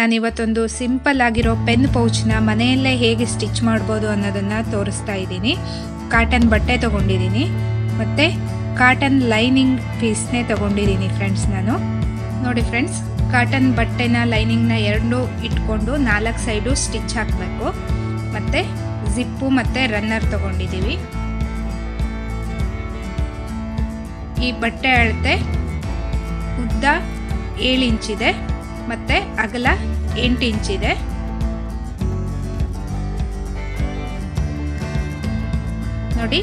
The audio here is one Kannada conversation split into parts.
ನಾನು ಇವತ್ತೊಂದು ಸಿಂಪಲ್ ಆಗಿರೋ ಪೆನ್ ಪೌಚ್ನ ಮನೆಯಲ್ಲೇ ಹೇಗೆ ಸ್ಟಿಚ್ ಮಾಡ್ಬೋದು ಅನ್ನೋದನ್ನು ತೋರಿಸ್ತಾ ಇದ್ದೀನಿ. ಕಾಟನ್ ಬಟ್ಟೆ ತೊಗೊಂಡಿದ್ದೀನಿ ಮತ್ತು ಕಾಟನ್ ಲೈನಿಂಗ್ ಪೀಸ್ನೇ ತೊಗೊಂಡಿದ್ದೀನಿ ಫ್ರೆಂಡ್ಸ್. ನಾನು ನೋಡಿ ಫ್ರೆಂಡ್ಸ್, ಕಾಟನ್ ಬಟ್ಟೆನ ಲೈನಿಂಗ್ನ ಎರಡೂ ಇಟ್ಕೊಂಡು 4 ಸೈಡು ಸ್ಟಿಚ್ ಹಾಕಬೇಕು. ಮತ್ತು ಜಿಪ್ಪು ಮತ್ತು ರನ್ನರ್ ತೊಗೊಂಡಿದ್ದೀವಿ. ಈ ಬಟ್ಟೆ ಅಳತೆ ಉದ್ದ 7 ಇಂಚಿದೆ ಮತ್ತು ಅಗಲ 8 ಇಂಚಿದೆ. ನೋಡಿ,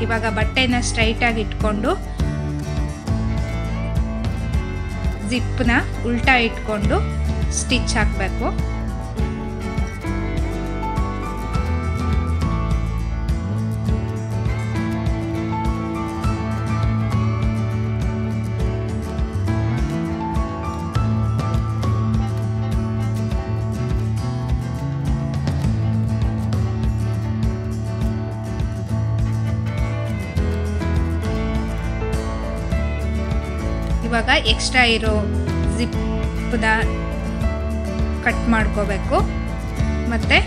ಇವಾಗ ಬಟ್ಟೆನ ಸ್ಟ್ರೈಟಾಗಿ ಇಟ್ಕೊಂಡು ಜಿಪ್ನ ಉಲ್ಟಾ ಇಟ್ಕೊಂಡು ಸ್ಟಿಚ್ ಹಾಕಬೇಕು. ಇವಾಗ ಎಕ್ಸ್ಟ್ರಾ ಇರೋ ಜಿಪ್ನ ಕಟ್ ಮಾಡ್ಕೋಬೇಕು. ಮತ್ತು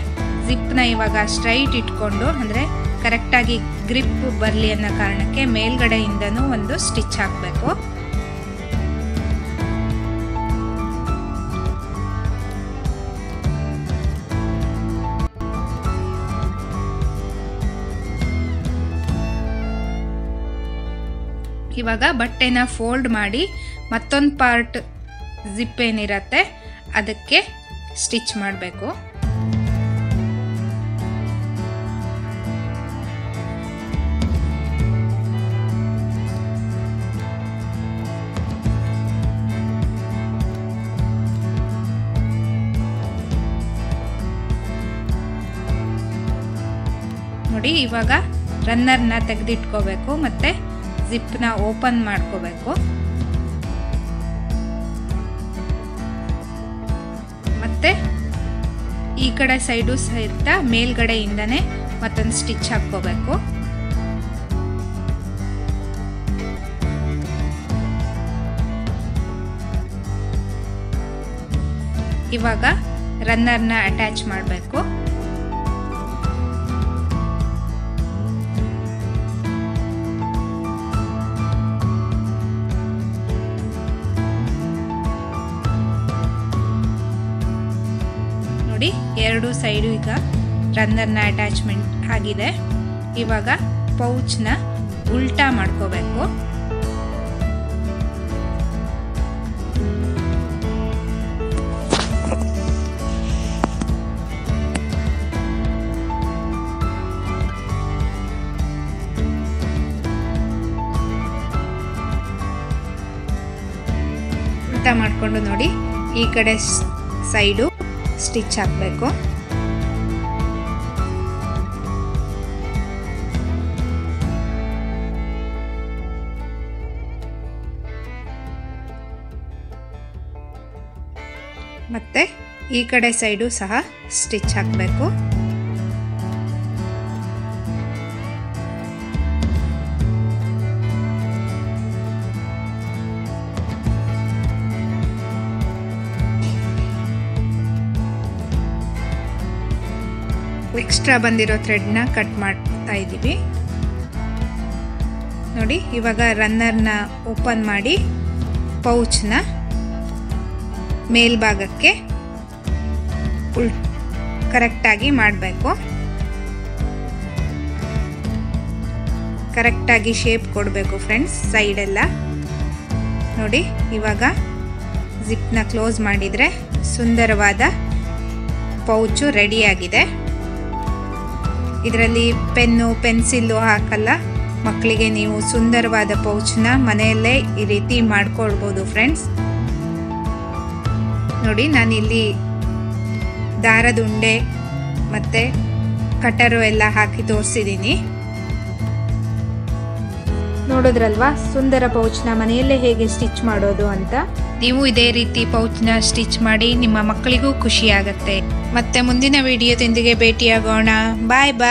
ಜಿಪ್ನ ಇವಾಗ ಸ್ಟ್ರೈಟ್ ಇಟ್ಕೊಂಡು, ಅಂದರೆ ಕರೆಕ್ಟಾಗಿ ಗ್ರಿಪ್ ಬರಲಿ ಅನ್ನೋ ಕಾರಣಕ್ಕೆ ಮೇಲ್ಗಡೆಯಿಂದನೂ ಒಂದು ಸ್ಟಿಚ್ ಹಾಕಬೇಕು. ಇವಾಗ ಬಟ್ಟೆನ ಫೋಲ್ಡ್ ಮಾಡಿ ಮತ್ತೊಂದು ಪಾರ್ಟ್ ಜಿಪ್ ಏನಿರತ್ತೆ ಅದಕ್ಕೆ ಸ್ಟಿಚ್ ಮಾಡಬೇಕು. ನೋಡಿ, ಇವಾಗ ರನ್ನರ್ನ ತೆಗೆದಿಟ್ಕೋಬೇಕು ಮತ್ತು ಜಿಪ್ನ ಓಪನ್ ಮಾಡ್ಕೋಬೇಕು. ಮತ್ತೆ ಈ ಕಡೆ ಸೈಡು ಸಹಿತ ಮೇಲ್ಗಡೆಯಿಂದನೇ ಮತ್ತೊಂದು ಸ್ಟಿಚ್ ಹಾಕೋಬೇಕು. ಇವಾಗ ರನ್ನರ್ನ ಅಟ್ಯಾಚ್ ಮಾಡಬೇಕು. ಎರಡು ಸೈಡು ಈಗ ರನ್ನರ್ನ ಅಟ್ಯಾಚ್ಮೆಂಟ್ ಆಗಿದೆ. ಇವಾಗ ಪೌಚ್ನ ಉಲ್ಟಾ ಮಾಡ್ಕೋಬೇಕು. ಉಲ್ಟಾ ಮಾಡಿಕೊಂಡು ನೋಡಿ, ಈ ಕಡೆ ಸೈಡು ಸ್ಟಿಚ್ ಹಾಕಬೇಕು. ಮತ್ತೆ ಈ ಕಡೆ ಸೈಡು ಸಹ ಸ್ಟಿಚ್ ಹಾಕಬೇಕು. ಎಕ್ಸ್ಟ್ರಾ ಬಂದಿರೋ ಥ್ರೆಡ್ನ ಕಟ್ ಮಾಡ್ತಾ ಇದ್ದೀವಿ. ನೋಡಿ, ಇವಾಗ ರನ್ನರ್ನ ಓಪನ್ ಮಾಡಿ ಪೌಚ್ನ ಮೇಲ್ಭಾಗಕ್ಕೆ ಕರೆಕ್ಟಾಗಿ ಮಾಡಬೇಕು. ಕರೆಕ್ಟಾಗಿ ಶೇಪ್ ಕೊಡಬೇಕು ಫ್ರೆಂಡ್ಸ್ ಸೈಡೆಲ್ಲ. ನೋಡಿ, ಇವಾಗ ಜಿಪ್ನ ಕ್ಲೋಸ್ ಮಾಡಿದರೆ ಸುಂದರವಾದ ಪೌಚು ರೆಡಿಯಾಗಿದೆ. ಇದರಲ್ಲಿ ಪೆನ್ನು ಪೆನ್ಸಿಲ್ಲು ಹಾಕಲ್ಲ. ಮಕ್ಕಳಿಗೆ ನೀವು ಸುಂದರವಾದ ಪೌಚ್ನ ಮನೆಯಲ್ಲೇ ಈ ರೀತಿ ಮಾಡ್ಕೊಳ್ಬೋದು ಫ್ರೆಂಡ್ಸ್. ನೋಡಿ, ನಾನಿಲ್ಲಿ ದಾರದ ಉಂಡೆ ಮತ್ತು ಕಟರು ಎಲ್ಲ ಹಾಕಿ ತೋರಿಸಿದ್ದೀನಿ. ನೋಡಿದ್ರಲ್ವಾ ಸುಂದರ ಪೌಚ್ನ ಮನೆಯಲ್ಲೇ ಹೇಗೆ ಸ್ಟಿಚ್ ಮಾಡೋದು ಅಂತ. ನೀವು ಇದೇ ರೀತಿ ಪೌಚ್ನ ಸ್ಟಿಚ್ ಮಾಡಿ ನಿಮ್ಮ ಮಕ್ಕಳಿಗೂ ಖುಷಿ ಆಗುತ್ತೆ. ಮತ್ತೆ ಮುಂದಿನ ವಿಡಿಯೋದೊಂದಿಗೆ ಭೇಟಿಯಾಗೋಣ. ಬಾಯ್ ಬಾಯ್.